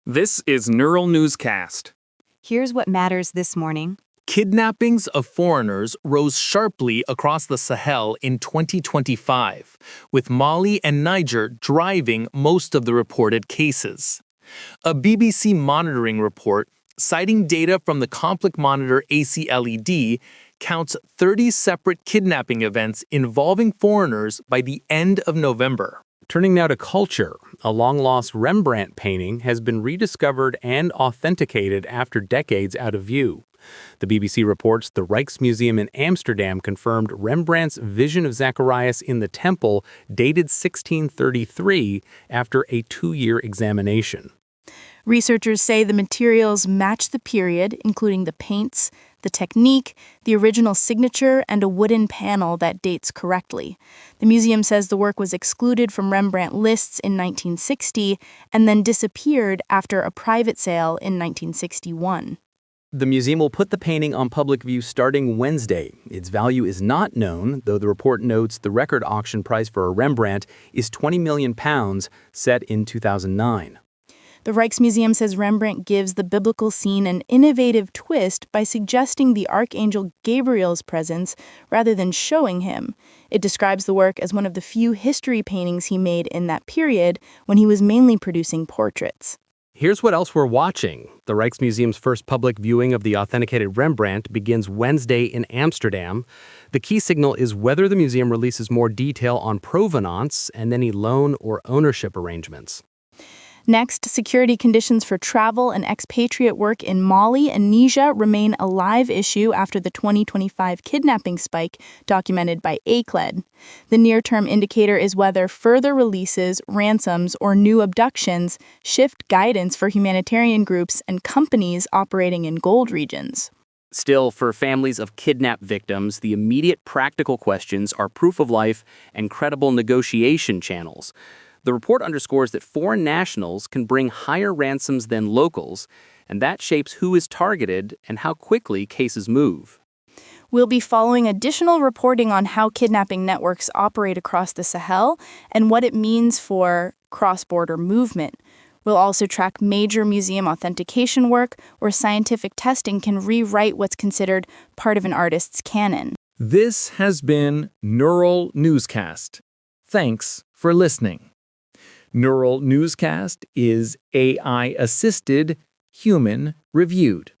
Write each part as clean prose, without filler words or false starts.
This is Neural Newscast. Here's what matters this morning. Kidnappings of foreigners rose sharply across the Sahel in 2025, with Mali and Niger driving most of the reported cases. A BBC monitoring report, citing data from the conflict monitor ACLED, counts 30 separate kidnapping events involving foreigners by the end of November. Turning now to culture, a long-lost Rembrandt painting has been rediscovered and authenticated after decades out of view. The BBC reports the Rijksmuseum in Amsterdam confirmed Rembrandt's Vision of Zacharias in the Temple dated 1633 after a 2-year examination. Researchers say the materials match the period, including the paints, the technique, the original signature, and a wooden panel that dates correctly. The museum says the work was excluded from Rembrandt lists in 1960 and then disappeared after a private sale in 1961. The museum will put the painting on public view starting Wednesday. Its value is not known, though the report notes the record auction price for a Rembrandt is £20 million, set in 2009. The Rijksmuseum says Rembrandt gives the biblical scene an innovative twist by suggesting the Archangel Gabriel's presence rather than showing him. It describes the work as one of the few history paintings he made in that period when he was mainly producing portraits. Here's what else we're watching. The Rijksmuseum's first public viewing of the authenticated Rembrandt begins Wednesday in Amsterdam. The key signal is whether the museum releases more detail on provenance and any loan or ownership arrangements. Next, security conditions for travel and expatriate work in Mali and Niger remain a live issue after the 2025 kidnapping spike documented by ACLED. The near-term indicator is whether further releases, ransoms, or new abductions shift guidance for humanitarian groups and companies operating in gold regions. Still, for families of kidnapped victims, the immediate practical questions are proof of life and credible negotiation channels. The report underscores that foreign nationals can bring higher ransoms than locals, and that shapes who is targeted and how quickly cases move. We'll be following additional reporting on how kidnapping networks operate across the Sahel and what it means for cross-border movement. We'll also track major museum authentication work where scientific testing can rewrite what's considered part of an artist's canon. This has been Neural Newscast. Thanks for listening. Neural Newscast is AI-assisted, human-reviewed.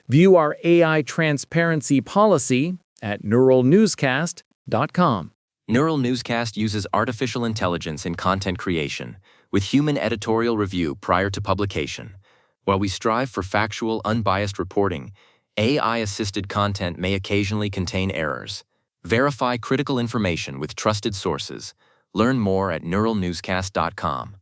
View our AI transparency policy at neuralnewscast.com. Neural Newscast uses artificial intelligence in content creation, with human editorial review prior to publication. While we strive for factual, unbiased reporting, AI-assisted content may occasionally contain errors. Verify critical information with trusted sources. Learn more at neuralnewscast.com.